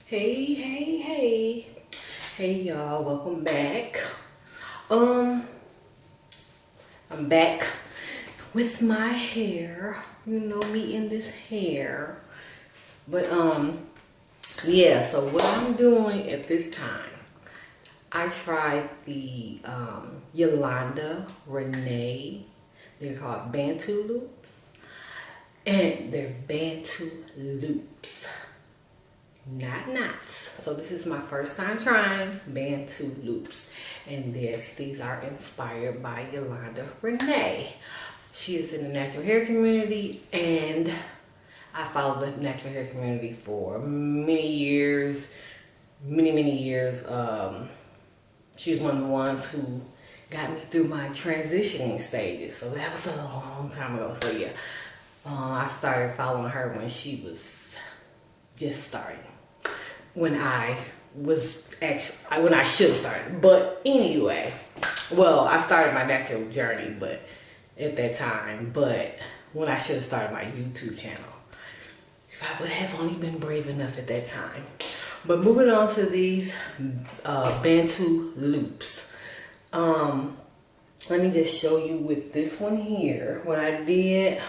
Hey, hey, hey. Hey y'all, welcome back. I'm back with my hair. You know me in this hair. But yeah, so what I'm doing at this time, I tried the Yolanda Renee. They're called Bantu Loops. And they're Bantu Loops. Not knots. So this is my first time trying Bantu Loops. And these are inspired by Yolanda Renee. She is in the natural hair community, and I followed the natural hair community for many years. Many years. She was one of the ones who got me through my transitioning stages. So that was a long time ago. So yeah, I started following her when she was just starting. When I should have started. But anyway, well, I started my natural journey, but at that time, but when I should have started my YouTube channel. If I would have only been brave enough at that time. But moving on to these Bantu Loops. Let me just show you with this one here. What I did,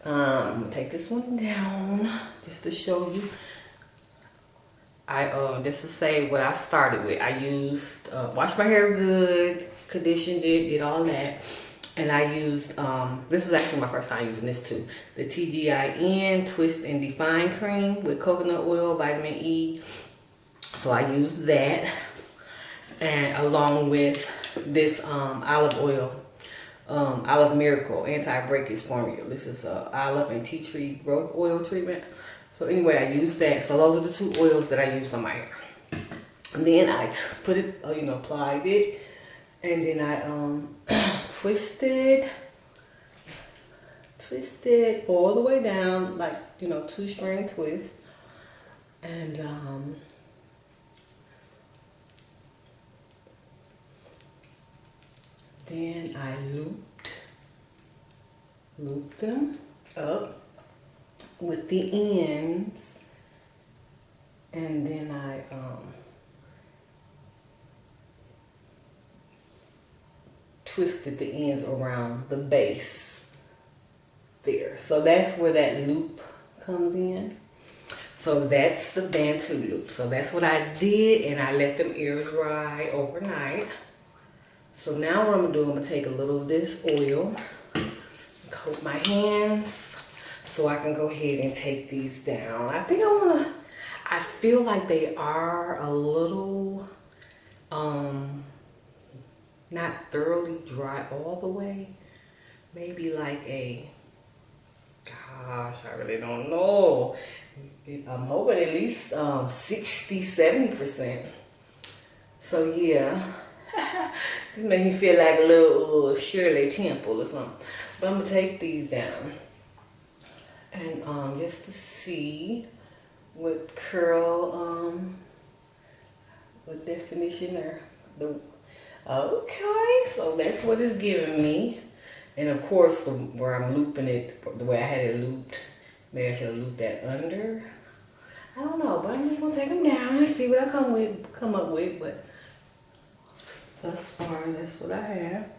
I'm gonna take this one down just to show you. Just to say what I started with, I used, washed my hair good, conditioned it, did all that. And I used, this was actually my first time using this too, the TGIN Twist and Define Cream with coconut oil, vitamin E. So I used that. And along with this olive oil, Olive Miracle Anti-Breakage Formula. This is olive and tea tree growth oil treatment. So anyway, I used that. So those are the two oils that I used on my hair. And then I put it, applied it. And then I twisted all the way down, like, 2-string twist. And then I looped them up with the ends, and then I twisted the ends around the base there. So that's where that loop comes in. So that's the Bantu loop. So that's what I did, and I let them air dry overnight. So now what I'm gonna do, I'm gonna take a little of this oil, coat my hands, so I can go ahead and take these down. I think I feel like they are a little, not thoroughly dry all the way. Maybe like gosh, I really don't know. I'm hoping at least 60–70%. So yeah, this made me feel like a little Shirley Temple or something. But I'm gonna take these down. And just to see what curl, what definition or okay, so that's what it's giving me. And of course, where I'm looping it, the way I had it looped, maybe I should have looped that under. I don't know, but I'm just gonna take them down and see what I come up with. But thus far, that's what I have.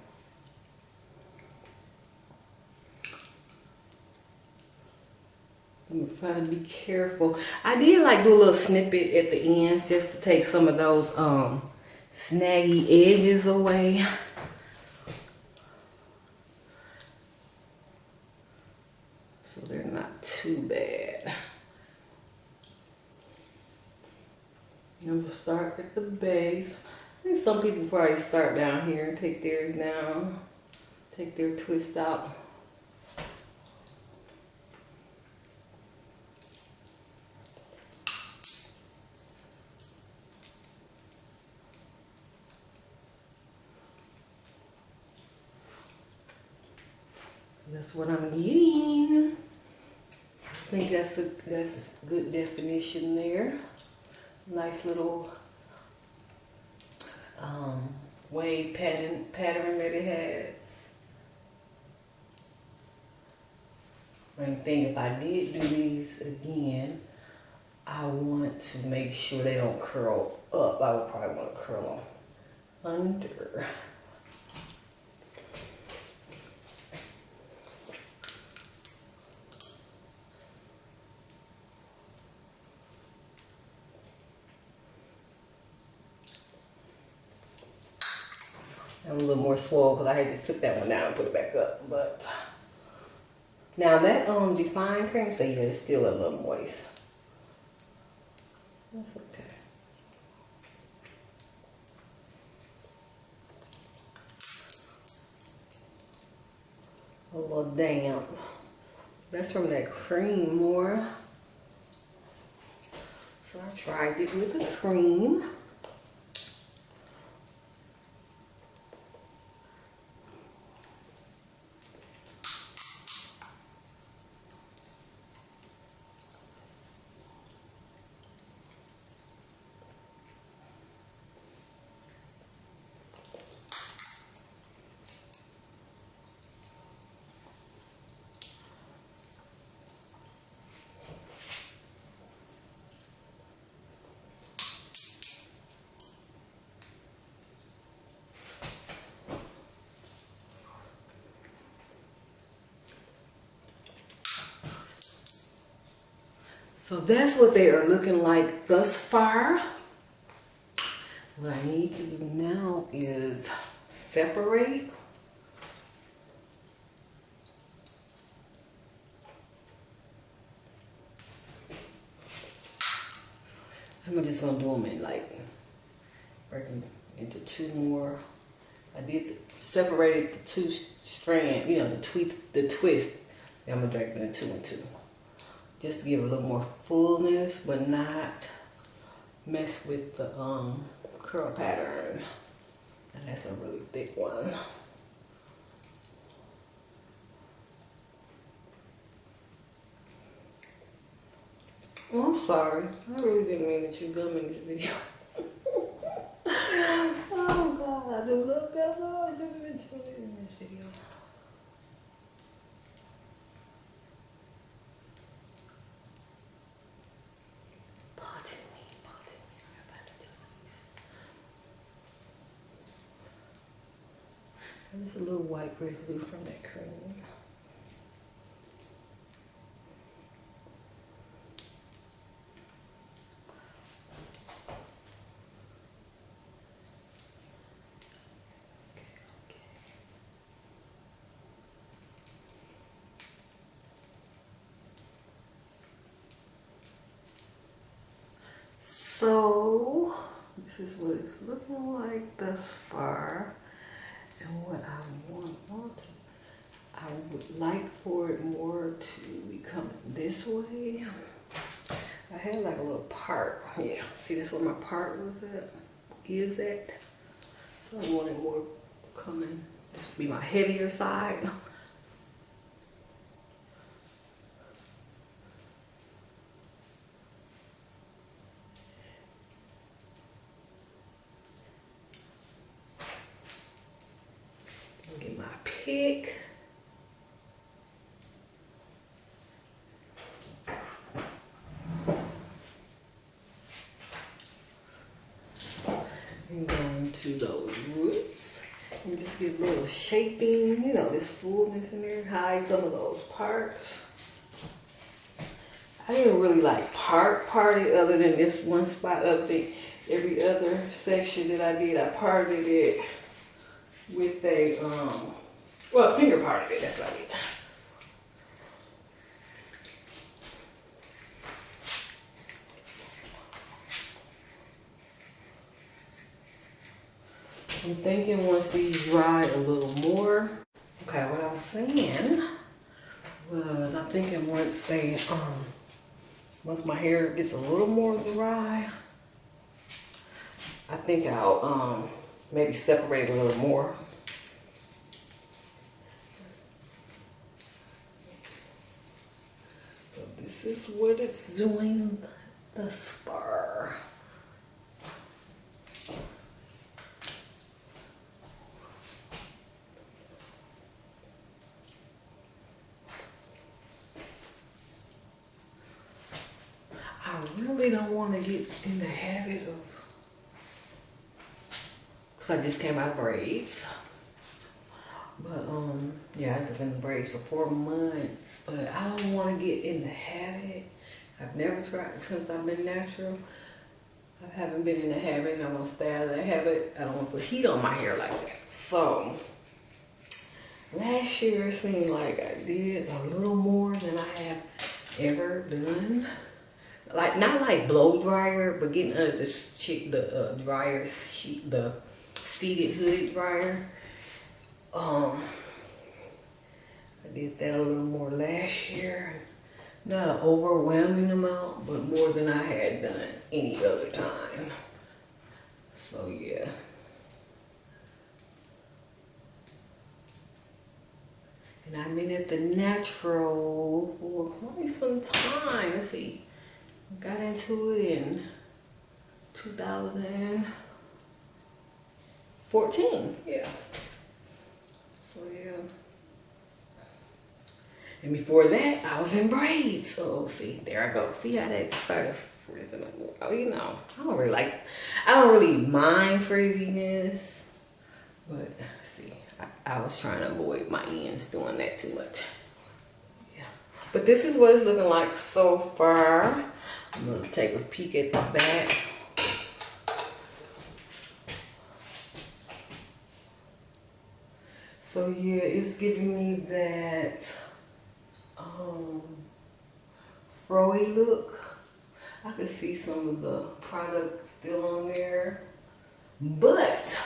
I'm trying to be careful. I did do a little snippet at the ends just to take some of those snaggy edges away. So they're not too bad. I'm gonna start at the base. I think some people probably start down here and take theirs down, take their twist out. That's what I'm eating. I think that's a good definition there. Nice little wave pattern that it has. I think if I did do these again, I want to make sure they don't curl up. I would probably want to curl them under. I'm a little more swole because I had just took that one down and put it back up. But now that defined cream, so yeah, it's still a little moist. That's okay. A little damp. That's from that cream more. So I tried it with the cream. So that's what they are looking like thus far. What I need to do now is separate. I'm just gonna do them in like, breaking into two more. I did separated the two strand, you know, the twist. Then I'm gonna drag it in two and two. Just to give it a little more fullness, but not mess with the curl pattern. And that's a really thick one. Oh, I'm sorry. I really didn't mean that you gum in this video. Oh God, I do love God. I didn't mean to put it in this video. Pardon me. I'm about to do this. And there's a little white residue from that cream. So this is what it's looking like thus far, and what I would like for it more to become this way. I had like a little part, yeah. See, that's where my part was at, is at. So I want it more coming. This would be my heavier side. Get my pick. And go into those roots and just get a little shaping, you know, this fullness in there. Hide some of those parts. I didn't really like party other than this one spot. Every other section that I did, I parted it with a well, finger parted it. That's what I did. I'm thinking once these dry a little more. Okay, what I was saying was I'm thinking once they once my hair gets a little more dry, I think I'll maybe separate a little more. So this is what it's doing thus far. really don't want to get in the habit of, because I just came out of braids. But yeah, I was in the braids for 4 months, but I don't want to get in the habit. I've never tried since I've been natural. I haven't been in the habit, and I'm gonna stay out of the habit. I don't want to put heat on my hair like that. So last year it seemed like I did a little more than I have ever done. Like, not like blow dryer, but getting under the dryer sheet, the seated hooded dryer. I did that a little more last year. Not an overwhelming amount, but more than I had done any other time. So yeah. And I've been at the natural for quite some time. Let's see. Got into it in 2014. Yeah. So yeah. And before that, I was in braids. Oh, see, there I go. See how that started frizzing up. Oh, you know, I don't really mind frizziness. But see, I was trying to avoid my ends doing that too much. Yeah. But this is what it's looking like so far. I'm gonna take a peek at the back. So yeah, it's giving me that froey look. I can see some of the product still on there, but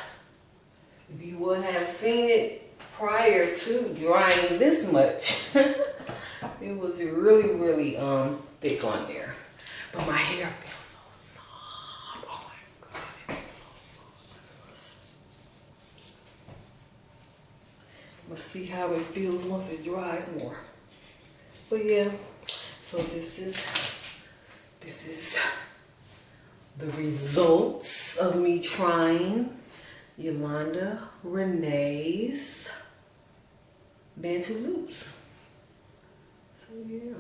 if you would have seen it prior to drying this much, it was really thick on there. But my hair feels so soft. Oh my God, it feels so soft. Let's see how it feels once it dries more. But yeah, so this is the results of me trying Yolanda Renee's Bantu Loops. So yeah,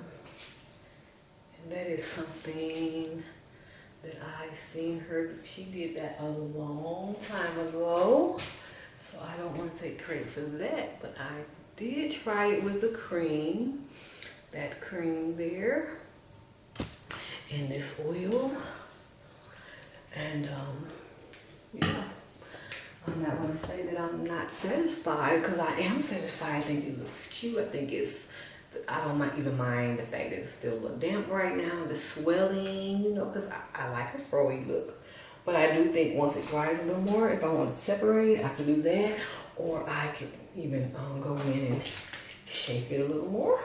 and that is something that I seen her, she did that a long time ago. So I don't want to take credit for that, but I did try it with the cream. That cream there, and this oil, and yeah, I'm not going to say that I'm not satisfied, because I am satisfied. I think it looks cute. I think I don't even mind the fact that it's still a little damp right now, the swelling, you know, because I like a froey look. But I do think once it dries a little more, if I want to separate, I can do that, or I can even go in and shape it a little more.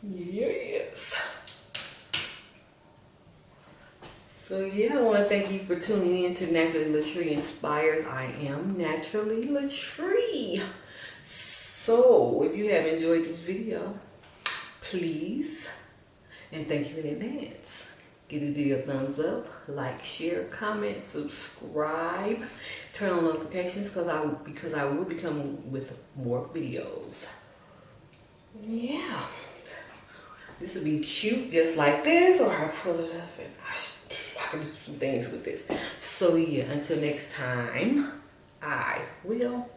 Yes. So yeah, I want to thank you for tuning in to Naturalee'LaTree Inspires. I am Naturalee'LaTree. So if you have enjoyed this video, please, and thank you in advance, give this video a thumbs up, like, share, comment, subscribe, turn on notifications, because I will be coming with more videos. Yeah. This would be cute just like this, or I pull it up and I can do some things with this. So yeah, until next time, I will